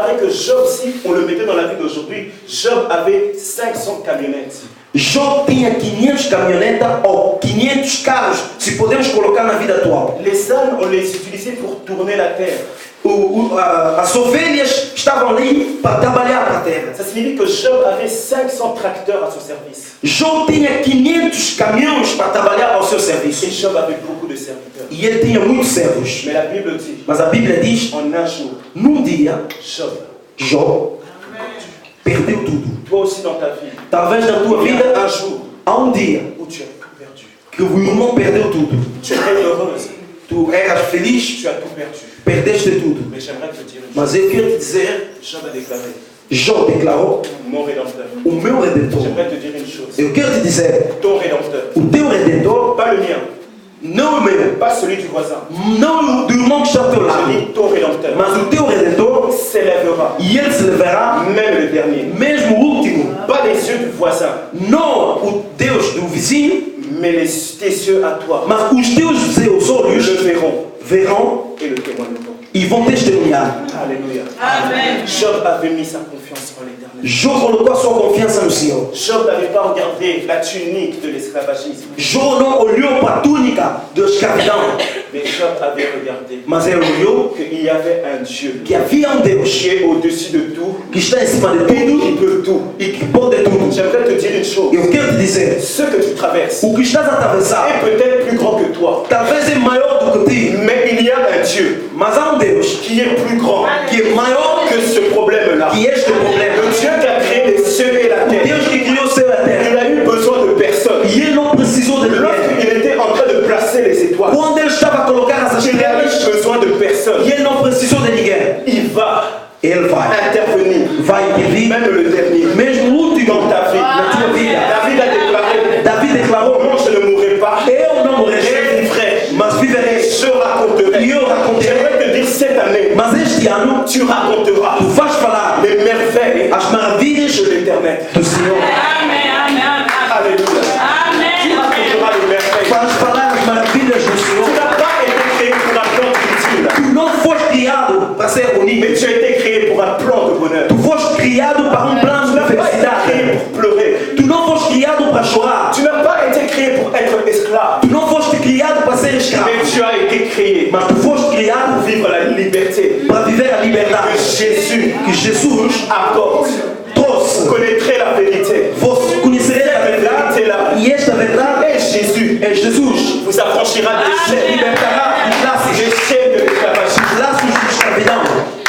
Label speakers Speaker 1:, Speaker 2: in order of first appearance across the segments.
Speaker 1: paraît que Job, si on le mettait dans la vie d'aujourd'hui, Job avait 500 camionnettes.
Speaker 2: Job tinha 500 caminhonetas ou 500 carros, se podemos colocar na vida atual.
Speaker 1: Les ânes, on les utilisait pour tourner la terre.
Speaker 2: As ovelhas estavam ali para trabalhar para a terra.
Speaker 1: Ça signifie que Job avait 500 tracteurs à son service.
Speaker 2: Job tinha 500 caminhões para trabalhar ao seu serviço.
Speaker 1: Et Job avait beaucoup de serviteurs.
Speaker 2: E ele tinha muitos servos.
Speaker 1: Mais la Bible dit,
Speaker 2: Mas a Bíblia diz,
Speaker 1: en un jour,
Speaker 2: num dia,
Speaker 1: Job
Speaker 2: perdeu tudo.
Speaker 1: Toi aussi dans ta vie,
Speaker 2: Talvez na tua vida,
Speaker 1: un jour
Speaker 2: há dia
Speaker 1: où tu as tout perdu.
Speaker 2: que o irmão perdeu tudo.
Speaker 1: Tu étais heureuse,
Speaker 2: Tu eras feliz,
Speaker 1: tu as tout perdu.
Speaker 2: perdeste tudo.
Speaker 1: Mais j'aimerais te dire une chose.
Speaker 2: Mas eu quero te dizer,
Speaker 1: Job a déclaré,
Speaker 2: Job declarou,
Speaker 1: mon rédempteur.
Speaker 2: o meu Redentor.
Speaker 1: J'aimerais te dire une chose.
Speaker 2: Eu quero te dizer,
Speaker 1: Ton rédempteur,
Speaker 2: o teu Redentor,
Speaker 1: pas le mien,
Speaker 2: não o meu,
Speaker 1: pas celui du voisin.
Speaker 2: não do irmão que está ao teu
Speaker 1: Je
Speaker 2: lado,
Speaker 1: dis ton rédempteur
Speaker 2: mas o teu Redentor,
Speaker 1: s'élèvera,
Speaker 2: e ele se levará,
Speaker 1: même le dernier.
Speaker 2: mesmo o último,
Speaker 1: Pas les yeux du voisin,
Speaker 2: não o Deus do vizinho,
Speaker 1: mais tes yeux à toi
Speaker 2: mas os teus olhos
Speaker 1: le verront
Speaker 2: verão
Speaker 1: et le témoigneront.
Speaker 2: e vão testemunhar.
Speaker 1: Alléluia.
Speaker 3: Amen.
Speaker 1: Job avait mis sa confiance en l'éternel.
Speaker 2: Job colocou a sua confiança no Senhor.
Speaker 1: Job n'avait pas regardé la tunique de l'esclavagisme,
Speaker 2: Job não olhou para a túnica da escravidão,
Speaker 1: mais Job avait regardé
Speaker 2: mas ele olhou
Speaker 1: qu'il y avait un Dieu
Speaker 2: que havia Deus
Speaker 1: qui est au-dessus de tout
Speaker 2: que está em cima de
Speaker 1: et qui
Speaker 2: tudo
Speaker 1: peut tout.
Speaker 2: e que pode tudo.
Speaker 1: J'aimerais te dire une chose.
Speaker 2: Eu quero te dizer,
Speaker 1: Ce que tu traverses
Speaker 2: o que estás a atravessar
Speaker 1: est peut-être plus grand que toi,
Speaker 2: talvez é maior do que ti,
Speaker 1: mais il y a un Dieu
Speaker 2: mas há Deus
Speaker 1: qui est plus grand
Speaker 2: que é maior
Speaker 1: que ce problème-là.
Speaker 2: que este problema.
Speaker 1: Le Dieu qui a créé les cieux et la terre,
Speaker 2: Deus que criou o céu e a terra.
Speaker 1: il a eu besoin de personne.
Speaker 2: E ele não precisou de ninguém.
Speaker 1: Lorsqu'il était en train de placer les étoiles,
Speaker 2: Quando ele estava a colocar as
Speaker 1: il a
Speaker 2: estrelas,
Speaker 1: eu besoin de personne.
Speaker 2: e ele não precisou de ninguém.
Speaker 1: Il va
Speaker 2: Ele vai
Speaker 1: intervenir,
Speaker 2: vai intervir,
Speaker 1: même le dernier,
Speaker 2: mesmo o último
Speaker 1: dans ta vie.
Speaker 2: na tua vida.
Speaker 1: David a déclaré,
Speaker 2: Davi declarou,
Speaker 1: non, je ne mourrai pas,
Speaker 2: eu não morrerei,
Speaker 1: je vivrai,
Speaker 2: mas viverei.
Speaker 1: je raconterai.
Speaker 2: E eu raconterei.
Speaker 1: J'aimerais te dire cette année,
Speaker 2: Mas este ano,
Speaker 1: tu raconteras
Speaker 2: tu vais falar
Speaker 1: les merveilles
Speaker 2: as maravilhas
Speaker 1: de l'éternel.
Speaker 2: do Senhor.
Speaker 3: Amen. Amen.
Speaker 1: Alléluia. Tu
Speaker 3: Amen.
Speaker 1: raconteras les merveilles.
Speaker 2: Vais falar as maravilhas do
Speaker 1: Tu
Speaker 2: Senhor.
Speaker 1: n'as pas été créé pour un plan difficile,
Speaker 2: Tu não foste criado para ser
Speaker 1: mais
Speaker 2: unido.
Speaker 1: tu as été créé pour un plan de bonheur.
Speaker 2: Tu foste criado para plano
Speaker 1: Tu
Speaker 2: de
Speaker 1: n'as pas été
Speaker 2: felicidade.
Speaker 1: créé pour pleurer.
Speaker 2: Tu não foste criado para chorar.
Speaker 1: Tu n'as pas été créé pour être esclave.
Speaker 2: Tu não foste criado para ser escravo.
Speaker 1: Mais tu as été créé
Speaker 2: Mas tu foste criado
Speaker 1: pour vivre la liberté
Speaker 2: para viver a liberdade
Speaker 1: que Jésus
Speaker 2: que Jesus
Speaker 1: apporte.
Speaker 2: trouxe.
Speaker 1: Vous connaîtrez la vérité.
Speaker 2: Você conhecerá a verdade e esta verdade
Speaker 1: Et Jésus
Speaker 2: é Jesus.
Speaker 1: vous affranchira des chaînes,
Speaker 2: Libertará dos laços,
Speaker 1: des chaînes de l'esclavagisme.
Speaker 2: dos laços de escravidão.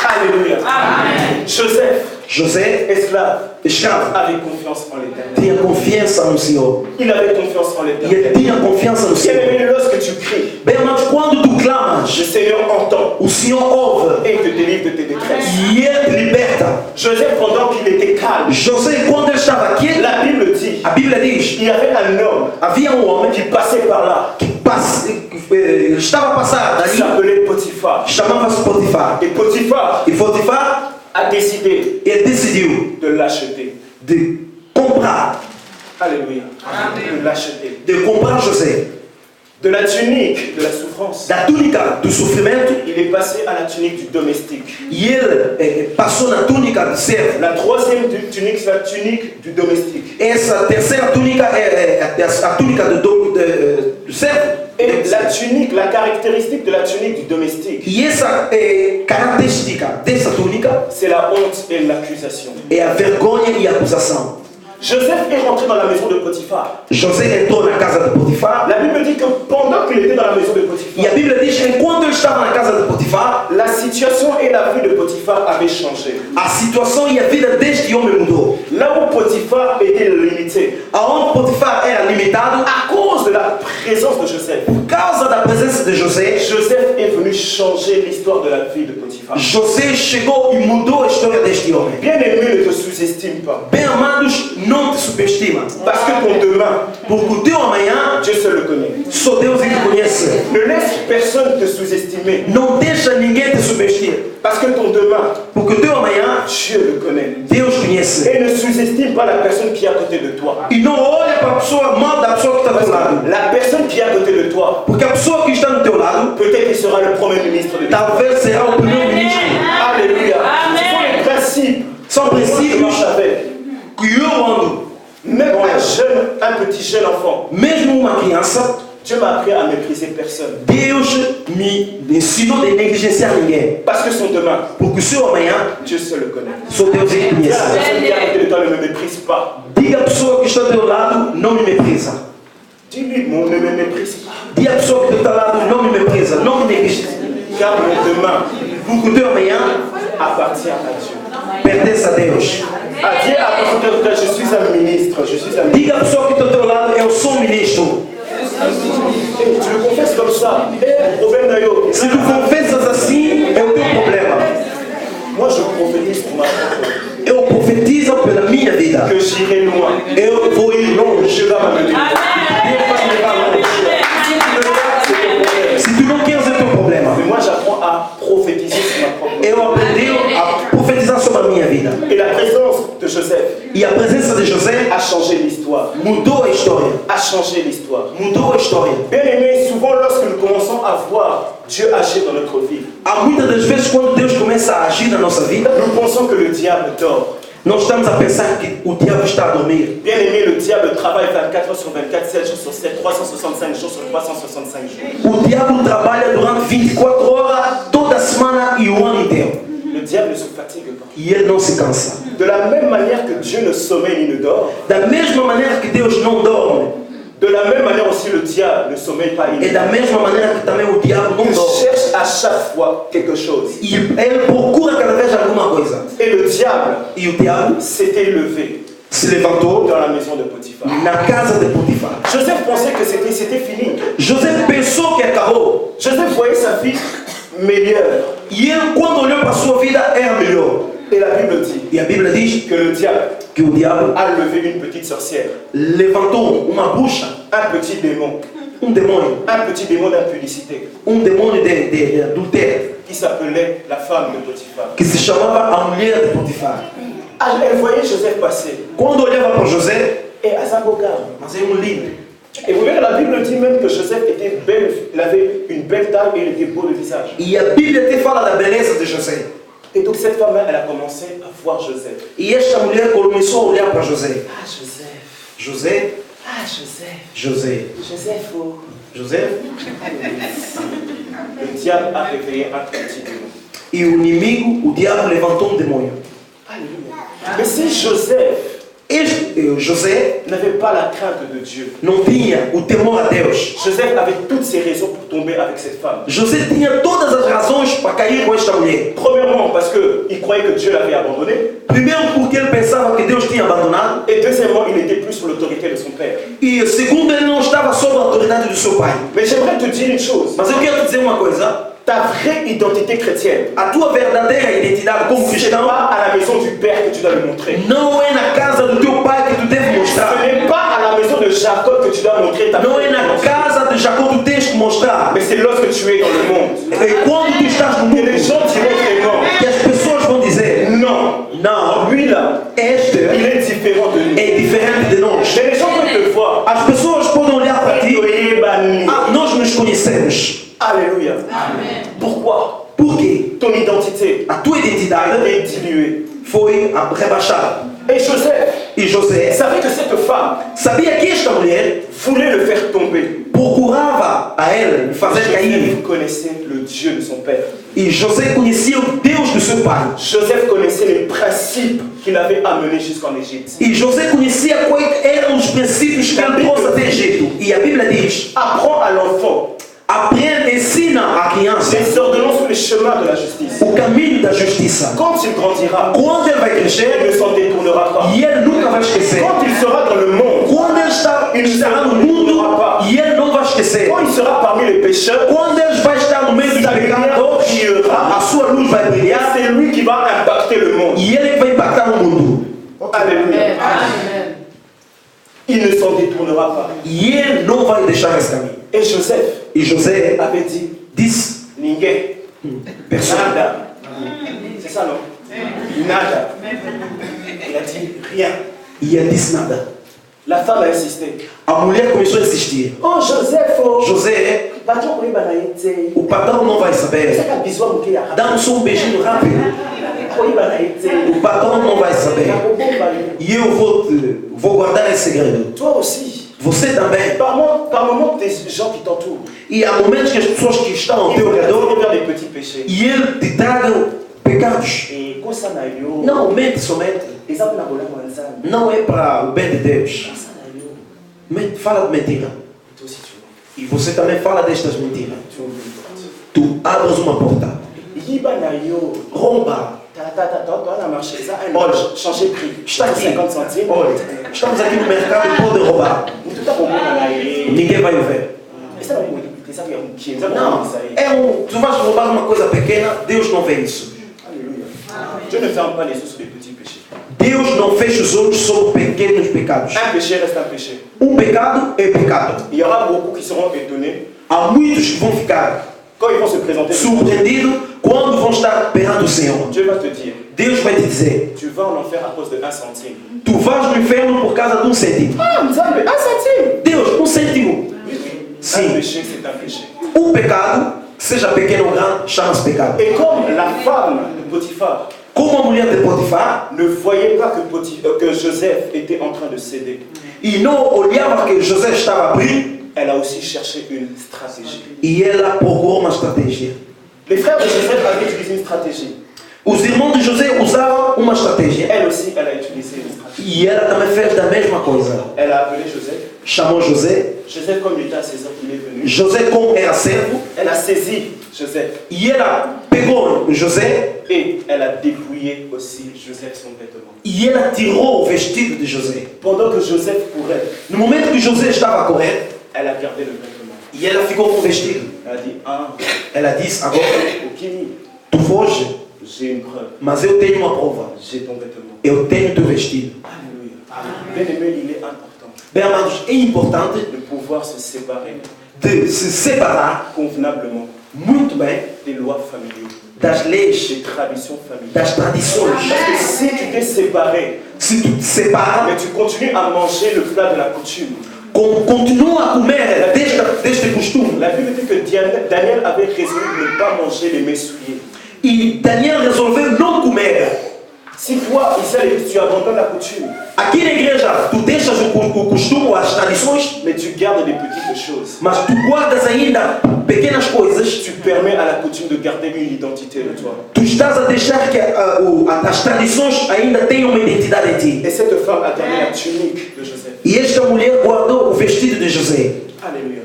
Speaker 1: Alléluia.
Speaker 3: Amen.
Speaker 1: Joseph,
Speaker 2: José,
Speaker 1: esclave,
Speaker 2: escravo,
Speaker 1: avait confiance en l'éternel.
Speaker 2: tinha confiança no Senhor.
Speaker 1: Il avait confiance en
Speaker 2: E ele
Speaker 1: l'éternel.
Speaker 2: tinha confiança no
Speaker 1: Bien
Speaker 2: Senhor.
Speaker 1: aimé, lorsque tu cries,
Speaker 2: Bem, mas quando tu
Speaker 1: le
Speaker 2: clamas,
Speaker 1: Seigneur entend
Speaker 2: o Senhor ouve
Speaker 1: et te délivre de tes détresses.
Speaker 2: e ele te liberta.
Speaker 1: Joseph, pendant qu'il était calme,
Speaker 2: José, quando ele estava quieto,
Speaker 1: la Bible dit,
Speaker 2: a Bíblia diz,
Speaker 1: il y avait un homme
Speaker 2: havia homem
Speaker 1: qui passait par là.
Speaker 2: que estava a passar
Speaker 1: Il
Speaker 2: dali,
Speaker 1: s'appelait Potiphar.
Speaker 2: chamava-se Potifar.
Speaker 1: Et Potiphar
Speaker 2: E Potifar,
Speaker 1: a décidé
Speaker 2: ele decidiu
Speaker 1: de l'acheter.
Speaker 2: de comprar,
Speaker 1: Alléluia. De l'acheter.
Speaker 2: de comprar José.
Speaker 1: De la tunique de la souffrance,
Speaker 2: Da túnica do sofrimento,
Speaker 1: il est passé à la tunique du domestique.
Speaker 2: e ele passou na túnica do servo.
Speaker 1: La troisième tunique, c'est la tunique du domestique.
Speaker 2: Essa terceira túnica é a túnica do servo.
Speaker 1: Et la tunique, la caractéristique de la tunique du domestique,
Speaker 2: E essa característica dessa túnica
Speaker 1: c'est la honte et l'accusation.
Speaker 2: é a vergonha e a acusação.
Speaker 1: Joseph est rentré dans la maison de Potiphar.
Speaker 2: José entrou na casa de Potifar,
Speaker 1: La Bible dit que pendant qu'il était dans la maison de
Speaker 2: e
Speaker 1: Potiphar,
Speaker 2: a Bíblia diz que enquanto ele estava na casa de Potifar,
Speaker 1: la situation et la vie de Potiphar avaient changé.
Speaker 2: a situação e a vida deste homem mudou.
Speaker 1: Là où Potiphar était limité,
Speaker 2: Aonde Potifar era limitado,
Speaker 1: à cause de la présence de Joseph,
Speaker 2: por causa da presença de José,
Speaker 1: Joseph est venu changer l'histoire de la vie de Potiphar.
Speaker 2: José chegou e mudou a história deste homem.
Speaker 1: Bien aimé, ne te sous-estime pas.
Speaker 2: Bem amados, não te subestima,
Speaker 1: Parce que ton demain,
Speaker 2: porque o teu amanhã
Speaker 1: Dieu seul le connaît.
Speaker 2: só Deus ele conhece.
Speaker 1: Ne laisse personne te sous-estimer.
Speaker 2: Não deixa ninguém te subestimar,
Speaker 1: Parce que ton demain,
Speaker 2: porque o teu amanhã
Speaker 1: Dieu le connaît.
Speaker 2: Deus conhece.
Speaker 1: Et ne sous-estime pas la personne qui est à côté de toi.
Speaker 2: E não olha para a pessoa mal da pessoa que está do teu lado,
Speaker 1: La personne qui est à côté de toi,
Speaker 2: porque a pessoa que está no teu lado
Speaker 1: peut-être qu'il sera le premier ministre de l'État.
Speaker 2: talvez será o primeiro-ministro.
Speaker 1: Alléluia. Ce sont les un petit jeune enfant,
Speaker 2: mesmo uma criança,
Speaker 1: Dieu m'a appris à mépriser personne.
Speaker 2: Deus me ensinou de negligenciar ninguém.
Speaker 1: Parce que son demain,
Speaker 2: Porque o seu amanhã,
Speaker 1: Dieu seul le connaît.
Speaker 2: só Deus ele
Speaker 1: Dis à
Speaker 2: conhece.
Speaker 1: la personne qui est à côté de toi, ne me méprise pas.
Speaker 2: Diga a pessoa que está ao teu lado, não me meprisa.
Speaker 1: Dis-lui, ne me méprise pas.
Speaker 2: Diga a pessoa que está ao teu lado, não me meprisa, não me negligencia.
Speaker 1: Car mon demain
Speaker 2: Porque o teu amanhã
Speaker 1: appartient à Dieu.
Speaker 2: pertence a Deus.
Speaker 1: Ah, dis à la personne qui est à côté de toi, je suis un ministre, je suis un ministre.
Speaker 2: Diga a pessoa que está ao teu lado, eu sou um ministro.
Speaker 1: Et tu le confesses comme ça. Problème d'ailleurs.
Speaker 2: Se tu confessas assim, é o teu problema.
Speaker 1: Moi, je prophétise pour ma propre vie.
Speaker 2: Eu profetizo pela minha vida.
Speaker 1: Que j'irai loin.
Speaker 2: Eu vou ir longe.
Speaker 1: Je vais m'amener.
Speaker 2: Se tu não queres, é teu problema.
Speaker 1: Mais moi, j'apprends à prophétiser sur ma propre vie.
Speaker 2: Eu aprendi a profetizar sobre a minha vida.
Speaker 1: Et la présence de Joseph
Speaker 2: E a presença de José
Speaker 1: a changé l'histoire.
Speaker 2: mudou a história.
Speaker 1: A changé l'histoire.
Speaker 2: Mudou a história.
Speaker 1: Bien aimé, souvent lorsque nous commençons à voir Dieu agir dans notre vie,
Speaker 2: Há muitas das vezes quando Deus começa a agir na nossa vida,
Speaker 1: nous pensons que le diable dort.
Speaker 2: nós estamos a pensar que o diabo está a dormir.
Speaker 1: Bien aimé, le diable travaille 24 heures sur 24, 7 jours sur 7, 365 jours sur 365 jours.
Speaker 2: O diabo trabalha durante 24 horas toda semana e o ano inteiro.
Speaker 1: Le diable ne se fatigue pas.
Speaker 2: E ele não se cansa.
Speaker 1: De la même manière que Dieu ne sommeille ni ne dort,
Speaker 2: Da mesma maneira que Deus não dorme,
Speaker 1: de la même manière aussi le diable ne sommeille pas ni
Speaker 2: é
Speaker 1: ne
Speaker 2: da
Speaker 1: dort.
Speaker 2: mesma maneira que também o diabo não
Speaker 1: Il
Speaker 2: dorme.
Speaker 1: cherche à chaque fois quelque chose.
Speaker 2: E ele procura cada vez alguma coisa.
Speaker 1: Et le diable
Speaker 2: E o diabo
Speaker 1: s'était levé
Speaker 2: se levantou
Speaker 1: dans la maison de Potiphar.
Speaker 2: na casa de Potifar.
Speaker 1: Joseph pensait que c'était fini.
Speaker 2: José pensou que acabou.
Speaker 1: Joseph voyait sa vie meilleure.
Speaker 2: E ele, quando olhou para a sua vida, era melhor.
Speaker 1: Et la Bible dit
Speaker 2: E a Bíblia diz
Speaker 1: que le diable
Speaker 2: que o diabo
Speaker 1: a levé une petite sorcière,
Speaker 2: levantou uma bruxa,
Speaker 1: un petit démon
Speaker 2: demônio
Speaker 1: d'impudicité
Speaker 2: demônio de adultério,
Speaker 1: qui s'appelait la femme de Potiphar.
Speaker 2: que se chamava a mulher de Potifar.
Speaker 1: Ah, elle voyait Joseph passer.
Speaker 2: Quando olhava para José,
Speaker 1: Et à sa regard.
Speaker 2: mas é lindo.
Speaker 1: Et vous verrez, la Bible dit même que Joseph était belle, il avait une belle taille et il était beau de visage.
Speaker 2: E a Bíblia até fala da beleza de José.
Speaker 1: Et donc cette femme-là, elle a commencé à voir Joseph.
Speaker 2: E esta mulher começou a olhar para José.
Speaker 1: Ah, Joseph.
Speaker 2: José,
Speaker 1: Ah, Joseph.
Speaker 2: José,
Speaker 1: Joseph, oh.
Speaker 2: José.
Speaker 1: Le diable a réveillé un petit démon.
Speaker 2: E o inimigo, o diabo, levantou demônio.
Speaker 1: Alléluia. Mais si Joseph
Speaker 2: José
Speaker 1: n'avait pas la crainte de Dieu,
Speaker 2: não tinha o temor a Deus.
Speaker 1: Joseph avait toutes ses raisons pour tomber avec cette femme.
Speaker 2: José tinha todas as razões para cair com esta mulher.
Speaker 1: Premièrement, parce qu'il croyait que Dieu l'avait abandonné.
Speaker 2: Primeiro, porque ele pensava que Deus tinha abandonado.
Speaker 1: Et deuxièmement, il n'était plus sous l'autorité de son père.
Speaker 2: E segundo, ele não estava sob a autoridade do seu pai.
Speaker 1: Mais j'aimerais te dire une chose.
Speaker 2: Mas eu quero te dizer uma coisa.
Speaker 1: Ta vraie identité chrétienne,
Speaker 2: A tua verdadeira identidade como
Speaker 1: ce n'est
Speaker 2: cristão
Speaker 1: pas à la maison du père que tu dois le montrer.
Speaker 2: não é na casa do teu pai que tu deves
Speaker 1: Ce
Speaker 2: mostrar.
Speaker 1: n'est pas à la maison de Jacob que tu dois montrer ta
Speaker 2: Não é na
Speaker 1: identité.
Speaker 2: casa de Jacó que tu tens que mostrar.
Speaker 1: Mais c'est lorsque tu es dans le monde.
Speaker 2: E quando tu estás no
Speaker 1: Et les
Speaker 2: mundo,
Speaker 1: gens diront vraiment,
Speaker 2: que as pessoas vão dizer:
Speaker 1: non,
Speaker 2: não,
Speaker 1: lui là,
Speaker 2: este
Speaker 1: il est différent de nous.
Speaker 2: é diferente de nós.
Speaker 1: Mais les gens vont te voir.
Speaker 2: As pessoas podem olhar para ti.
Speaker 1: Alléluia.
Speaker 2: Ah, nós nos conhecemos.
Speaker 1: Pourquoi?
Speaker 2: Por quê?
Speaker 1: Ton identité
Speaker 2: A tua
Speaker 1: a
Speaker 2: identidade
Speaker 1: été diluée.
Speaker 2: foi rebaixada.
Speaker 1: Et Joseph
Speaker 2: E José
Speaker 1: savait que cette femme
Speaker 2: sabia que esta mulher
Speaker 1: voulait le faire tomber.
Speaker 2: procurava a ele lhe fazer cair.
Speaker 1: Joseph connaissait le Dieu de son père.
Speaker 2: E José conhecia o Deus do seu pai.
Speaker 1: Joseph connaissait les principes qu'il avait amenés jusqu'en Égypte.
Speaker 2: E José conhecia quais eram os princípios que ele trouxe até Egito. E a Bíblia diz:
Speaker 1: Apprends à l'enfant
Speaker 2: aprende, ensina a criança
Speaker 1: les ordonnances ou les chemins de la justice.
Speaker 2: o caminho da justiça.
Speaker 1: Quand il grandira,
Speaker 2: Quando ele vai
Speaker 1: il
Speaker 2: crescer,
Speaker 1: ne s'en détournera pas.
Speaker 2: e ele nunca vai esquecer.
Speaker 1: Quand il sera dans le monde,
Speaker 2: Quando ele estará no mundo, e ele não vai esquecer.
Speaker 1: quand il sera parmi les pécheurs,
Speaker 2: Quando ele vai estar no meio dos pecadores, a sua luz vai brilhar
Speaker 1: c'est lui qui va impacter le monde.
Speaker 2: e ele vai impactar o mundo.
Speaker 1: Alléluia. Il ne s'en détournera pas.
Speaker 2: E ele não vai deixar esse caminho.
Speaker 1: Et Joseph
Speaker 2: E José
Speaker 1: avait dit,
Speaker 2: disse:
Speaker 1: Ninguém, nada. C'est ça, non? Nada. Il a dit rien.
Speaker 2: E ele disse nada.
Speaker 1: La femme a insisté.
Speaker 2: A mulher começou a insistir:
Speaker 1: Oh, Joseph, oh.
Speaker 2: José,
Speaker 1: Patron, oui, banaïté.
Speaker 2: o patrão não vai
Speaker 1: C'est
Speaker 2: saber.
Speaker 1: un bisou à Mouké.
Speaker 2: Dá-me só um beijinho rápido.
Speaker 1: Oui, banaïté.
Speaker 2: O patrão não vai saber. E eu vou guardar esse segredo.
Speaker 1: Toi aussi.
Speaker 2: Você também.
Speaker 1: Par moments, des gens qui t'entourent.
Speaker 2: E há momentos que as pessoas que estão ao
Speaker 1: Ils
Speaker 2: teu
Speaker 1: vont
Speaker 2: redor
Speaker 1: vers des petits péchés.
Speaker 2: e eles te tragam pecados.
Speaker 1: Et quoi ça n'a eu?
Speaker 2: Não mente somente.
Speaker 1: Exemple na bola manzana.
Speaker 2: Não é para o bem de Deus.
Speaker 1: Quoi ça n'a eu?
Speaker 2: Fala de mentira.
Speaker 1: Toi aussi tu vois.
Speaker 2: E você também fala destas mentiras.
Speaker 1: Tu ouvres une porte.
Speaker 2: Tu abres uma porta.
Speaker 1: Yiba na yo.
Speaker 2: Romba.
Speaker 1: T'as marché. Ça a
Speaker 2: Olha,
Speaker 1: changé de prix.
Speaker 2: está aqui.
Speaker 1: 50 centimes.
Speaker 2: Olha, estamos aqui no mercado e pode roubar.
Speaker 1: Tout à fait.
Speaker 2: Ninguém vai ver.
Speaker 1: Isso não é muito. Sabe um que
Speaker 2: Não, tu vais roubar uma coisa pequena, Deus não vê isso.
Speaker 1: Alléluia. Dieu ne ferme pas les yeux sur les petits péchés.
Speaker 2: Deus não fecha os olhos sobre pequenos pecados.
Speaker 1: Un péché reste un péché.
Speaker 2: Pecado é pecado.
Speaker 1: Il y aura beaucoup qui seront étonnés
Speaker 2: Há muitos que vão ficar
Speaker 1: quand ils vont se présenter.
Speaker 2: surpreendidos quando vão estar perante o Senhor.
Speaker 1: Dieu va te dire,
Speaker 2: Deus vai te dizer,
Speaker 1: tu vas en enfer à cause de 1 centime.
Speaker 2: tu vais no inferno por causa de 1 cêntimo.
Speaker 1: Ah, Nzambe, 1 centime.
Speaker 2: Deus, 1 cêntimo.
Speaker 1: Oui, oui.
Speaker 2: Sim.
Speaker 1: Un péché, c'est un péché.
Speaker 2: Pecado, seja pequeno ou grande, chama-se pecado.
Speaker 1: Et comme la femme de Potiphar
Speaker 2: Como a mulher de Potifar,
Speaker 1: ne voyait pas que Joseph était en train de céder,
Speaker 2: e não olhava que José estava a abrir,
Speaker 1: elle a aussi cherché une stratégie.
Speaker 2: e ela procurou uma estratégia.
Speaker 1: Les frères de Joseph avaient utilisé une stratégie.
Speaker 2: Os irmãos de José usavam uma estratégia.
Speaker 1: Elle aussi, elle a utilisé une stratégie.
Speaker 2: E ela também fez da mesma coisa.
Speaker 1: Elle a appelé Joseph.
Speaker 2: Chamou José.
Speaker 1: Joseph, comme il était à ses heures, il est venu.
Speaker 2: José, como era servo,
Speaker 1: Elle a saisi Joseph
Speaker 2: e ela pegou José
Speaker 1: et elle a dépouillé aussi Joseph son vêtement.
Speaker 2: e ela tirou o vestido de José.
Speaker 1: Pendant que Joseph courait,
Speaker 2: No momento que José estava a correr,
Speaker 1: elle a gardé le vêtement.
Speaker 2: e ela ficou com o vestido.
Speaker 1: Elle a dit, ah,
Speaker 2: Ela disse, agora,
Speaker 1: Okini,
Speaker 2: tu foge,
Speaker 1: j'ai une preuve.
Speaker 2: mas eu tenho uma prova.
Speaker 1: J'ai ton vêtement.
Speaker 2: Eu tenho teu vestido.
Speaker 1: Alléluia. Bien-aimé, il est important
Speaker 2: Bem, amados, é importante
Speaker 1: de pouvoir se séparer
Speaker 2: de se separar
Speaker 1: convenablement
Speaker 2: muito bem
Speaker 1: des lois familiales,
Speaker 2: das leis,
Speaker 1: des traditions familiales.
Speaker 2: das tradições.
Speaker 1: Parce que si tu t'es séparé,
Speaker 2: Se tu te separa,
Speaker 1: mais tu continues à manger le plat de la coutume,
Speaker 2: continua a comer deste costume.
Speaker 1: la Bible dit que Daniel avait résolu de ne pas manger les mets souillés.
Speaker 2: E Daniel resolveu não comer.
Speaker 1: Si toi, Israël, tu abandonnes la coutume,
Speaker 2: Aqui na igreja, tu deixas o costume, as tradições,
Speaker 1: mais tu gardes les petites choses,
Speaker 2: mas tu guardas ainda pequenas coisas.
Speaker 1: tu permets à la coutume de garder une identité de toi.
Speaker 2: Tu estás a deixar que as tradições ainda tenham uma identidade em ti.
Speaker 1: Et cette femme a gardé la tunique de Joseph.
Speaker 2: E esta mulher guardou o vestido de José.
Speaker 1: Alléluia.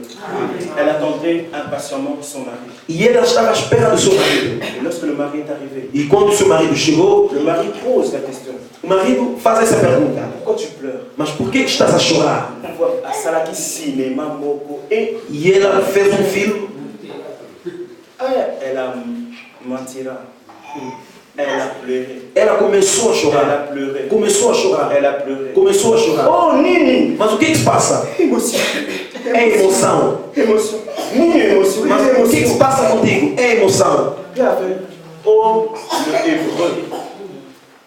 Speaker 1: Elle attendait impatiemment son mari.
Speaker 2: E ela estava à espera do seu marido.
Speaker 1: Et lorsque le mari est arrivé,
Speaker 2: E quando o seu marido chegou,
Speaker 1: le mari pose la question.
Speaker 2: o marido faz essa pergunta.
Speaker 1: Pourquoi tu pleures?
Speaker 2: Mas por que estás a chorar?
Speaker 1: Pourquoi à Salaki cinéma moko et
Speaker 2: E ela fez um filme.
Speaker 1: elle a menti. Elle a pleuré.
Speaker 2: Ela começou a
Speaker 1: Elle a
Speaker 2: chorar.
Speaker 1: pleuré.
Speaker 2: Começou a chorar.
Speaker 1: Elle a pleuré.
Speaker 2: Começou a chorar.
Speaker 1: Oh Nini!
Speaker 2: Mas o que se passa?
Speaker 1: Émotion.
Speaker 2: É emoção.
Speaker 1: Émotion. Nini émotion.
Speaker 2: Mas o que se passa contigo? É emoção.
Speaker 1: Il a fait. Oh le hébreu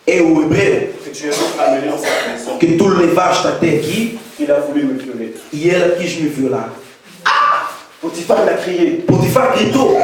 Speaker 2: É o hebreu
Speaker 1: que tu as amené dans cette maison.
Speaker 2: que tu levaste até aqui
Speaker 1: Il a voulu me violer.
Speaker 2: e ela quis me violar.
Speaker 1: Potiphar l'a crié.
Speaker 2: Potifar gritou.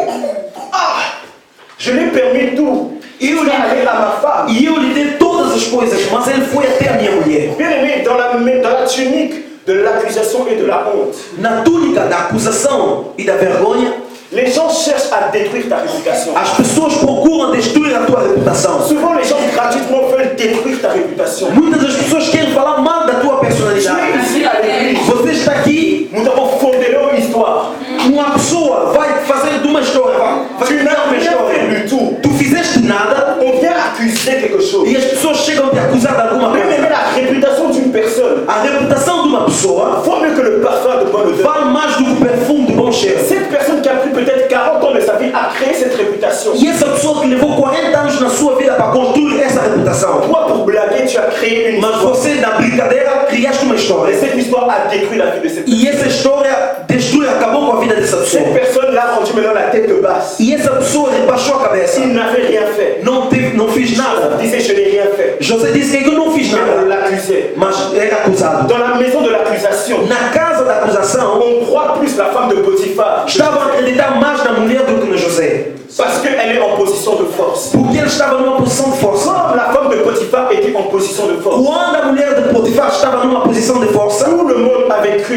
Speaker 1: Je lui ai permis tout. Il voulait aller à ma femme.
Speaker 2: E eu lhe dei todas as coisas, mas ele foi até a minha mulher.
Speaker 1: Bien aimé, dans la tunique de l'accusation et de la honte,
Speaker 2: Na túnica da acusação e da vergonha,
Speaker 1: les gens cherchent à détruire ta réputation.
Speaker 2: as pessoas procuram destruir a tua reputação.
Speaker 1: Souvent, les gens gratuitement veulent détruire ta réputation.
Speaker 2: Muitas das pessoas querem falar mal da tua
Speaker 1: Tu es
Speaker 2: personalidade.
Speaker 1: ici à l'église.
Speaker 2: Você está aqui,
Speaker 1: Nous avons fondé leur histoire.
Speaker 2: uma pessoa vai fazer de uma história, vai
Speaker 1: Tu
Speaker 2: criar
Speaker 1: n'as
Speaker 2: uma
Speaker 1: rien
Speaker 2: história.
Speaker 1: fait du tout.
Speaker 2: Tu fizeste nada
Speaker 1: On vient accuser quelque chose.
Speaker 2: e as pessoas chegam a te acusar de alguma
Speaker 1: Bien aimé,
Speaker 2: coisa.
Speaker 1: la réputation d'une personne
Speaker 2: A reputação de uma pessoa
Speaker 1: vaut mieux que le parfum de bonne odeur.
Speaker 2: vale mais do que o perfume de bom cheiro.
Speaker 1: Cette personne qui a pris peut-être 40 ans de sa vie a créé cette réputation.
Speaker 2: E essa pessoa que levou 40 anos na sua vida para construir essa reputação.
Speaker 1: Toi, pour blaguer, tu as créé une
Speaker 2: Mas
Speaker 1: histoire.
Speaker 2: você, na brincadeira, criaste uma
Speaker 1: Et
Speaker 2: história.
Speaker 1: cette histoire a détruit la vie de cette personne.
Speaker 2: E essa história destruiu, acabou com a vida dessa pessoa.
Speaker 1: Cette personne l'a rendu maintenant la tête basse.
Speaker 2: E essa pessoa rebaixou a cabeça.
Speaker 1: Il n'avait rien fait.
Speaker 2: Não fiz nada.
Speaker 1: Il disait, je n'ai rien fait.
Speaker 2: José disse que eu não fiz
Speaker 1: Mais on
Speaker 2: nada.
Speaker 1: l'accusait.
Speaker 2: Mas era acusado.
Speaker 1: Dans la maison de l'accusation,
Speaker 2: Na casa da acusação,
Speaker 1: on croit plus la femme de Potiphar.
Speaker 2: estavam a acreditar mais na mulher do que no José.
Speaker 1: Parce qu'elle est en position de force.
Speaker 2: Porque ele estava numa posição de força.
Speaker 1: Comme la femme de Potiphar était en position de force,
Speaker 2: Quando a mulher de Potifar estava numa posição de força,
Speaker 1: tout le monde avait cru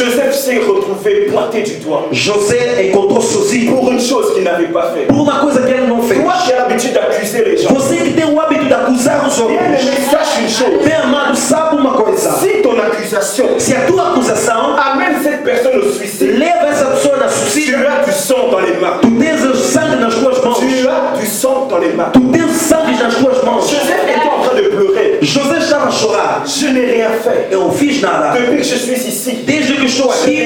Speaker 1: Joseph s'est retrouvé pointé du doigt
Speaker 2: José encontrou sozinho
Speaker 1: pour une chose qu'il n'avait pas fait.
Speaker 2: por uma coisa que ele não fez.
Speaker 1: Toi qui as l'habitude d'accuser les gens,
Speaker 2: Você que tem o hábito de acusar os
Speaker 1: bien
Speaker 2: outros.
Speaker 1: aimé, sache une chose.
Speaker 2: Bem amado, sabe uma coisa?
Speaker 1: Si ton accusation
Speaker 2: Se a tua acusação
Speaker 1: amène cette personne au suicide,
Speaker 2: leva essa pessoa na
Speaker 1: tu
Speaker 2: suicídio,
Speaker 1: as du sang dans les mains.
Speaker 2: tu tens o sangue nas tuas mãos.
Speaker 1: Tu as du sang dans les mains.
Speaker 2: Tu tens sangue nas tuas mãos.
Speaker 1: Joseph était en train de pleurer.
Speaker 2: José estava a chorar.
Speaker 1: Je n'ai rien fait.
Speaker 2: Eu não fiz nada.
Speaker 1: Depuis que je suis ici,
Speaker 2: Desde que estou aqui,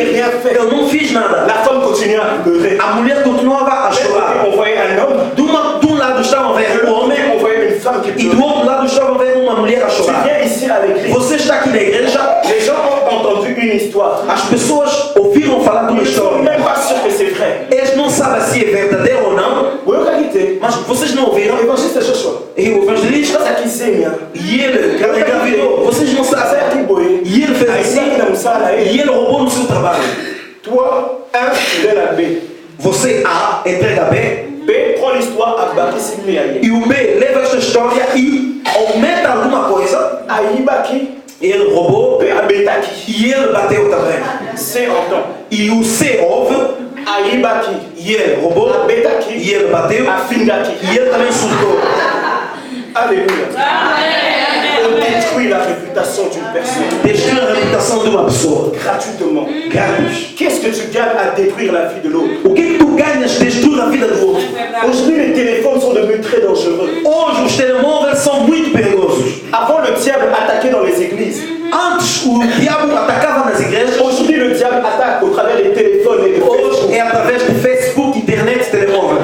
Speaker 2: eu não fiz nada.
Speaker 1: la femme continue à pleurer.
Speaker 2: A mulher continuava a chorar.
Speaker 1: On voyait un homme,
Speaker 2: De um lado estava a ver
Speaker 1: de
Speaker 2: um
Speaker 1: l'autre
Speaker 2: homem
Speaker 1: on voyait une femme qui
Speaker 2: e do
Speaker 1: pleurait.
Speaker 2: outro lado estava a ver uma mulher a
Speaker 1: Tu
Speaker 2: chorar.
Speaker 1: viens ici à l'église.
Speaker 2: Você está aqui na igreja,
Speaker 1: Les gens ont entendu une histoire.
Speaker 2: as pessoas ouviram falar de uma
Speaker 1: Ils ne sont
Speaker 2: história.
Speaker 1: même pas sûrs que c'est vrai.
Speaker 2: Eles não sabem se é verdadeiro ou não,
Speaker 1: Oui, réalité.
Speaker 2: mas vocês não ouviram.
Speaker 1: L'évangéliste Joshua.
Speaker 2: E o evangelista,
Speaker 1: Ça qui sait, bien.
Speaker 2: e ele engravidou. Vocês não
Speaker 1: Ça
Speaker 2: sabem.
Speaker 1: qui boye.
Speaker 2: E ele fez
Speaker 1: Aí
Speaker 2: assim.
Speaker 1: não sabe.
Speaker 2: E ele roubou no seu trabalho.
Speaker 1: Toi, un de la B.
Speaker 2: Você A entrega B
Speaker 1: B, prends l'histoire à Baki Sigli Aïe.
Speaker 2: e o B leva esta história e aumenta alguma coisa.
Speaker 1: Aïe Baki,
Speaker 2: Ele roubou
Speaker 1: B a Betaki.
Speaker 2: e ele bateu também.
Speaker 1: C entend.
Speaker 2: E o C ouve
Speaker 1: Aïe Baki,
Speaker 2: e ele roubou
Speaker 1: a Betaki,
Speaker 2: e ele bateu
Speaker 1: a Findaki.
Speaker 2: e ele também insultou.
Speaker 1: Alléluia. On
Speaker 3: Amen.
Speaker 1: détruit la réputation d'une personne
Speaker 2: Destruiu a reputação de uma pessoa.
Speaker 1: gratuitement.
Speaker 2: Grátis.
Speaker 1: Qu'est-ce que tu gagnes à détruire la vie de l'autre?
Speaker 2: O que tu ganhas destruindo a vida do outro?
Speaker 1: Aujourd'hui, les téléphones sont devenus très dangereux.
Speaker 2: Hoje os telemóveis são muito perigosos.
Speaker 1: Avant, le diable attaquait dans les églises.
Speaker 2: Antes o diabo atacava nas igrejas.
Speaker 1: Aujourd'hui, le diable attaque au travers des téléphones et des
Speaker 2: Hoje
Speaker 1: Facebook.
Speaker 2: é através de Facebook, internet, telemóvel.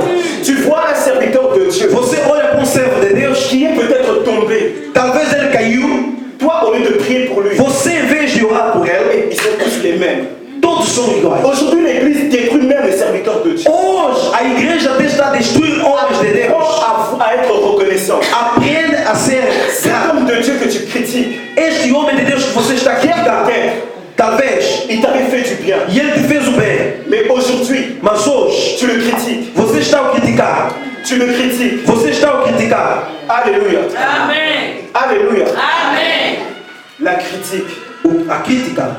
Speaker 1: Tu vois un serviteur de Dieu
Speaker 2: Você olha para um servo de Deus que
Speaker 1: qui est peut-être tombé.
Speaker 2: talvez ele caiu.
Speaker 1: Toi, au lieu de prier pour lui,
Speaker 2: Você, em vez de orar por ele,
Speaker 1: ils sont tous les mêmes.
Speaker 2: todos são iguais.
Speaker 1: Aujourd'hui, l'église détruit même les serviteurs de Dieu.
Speaker 2: Hoje a igreja está a destruir homens de Deus.
Speaker 1: Apprends à être reconnaissant.
Speaker 2: Aprende a ser
Speaker 1: Cet
Speaker 2: grato.
Speaker 1: homme de Dieu que tu critiques,
Speaker 2: Este homem de Deus que você está aqui, talvez,
Speaker 1: il t'avait fait du bien.
Speaker 2: e ele te fez o bem,
Speaker 1: Mais aujourd'hui,
Speaker 2: mas hoje
Speaker 1: tu le critiques.
Speaker 2: você está a criticar.
Speaker 1: Tu le critiques.
Speaker 2: Você está a criticar.
Speaker 1: Alléluia.
Speaker 3: Amen.
Speaker 1: Alléluia.
Speaker 3: Amen.
Speaker 1: La critique.
Speaker 2: A crítica.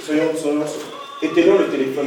Speaker 1: Soyons, éteignons le téléphone.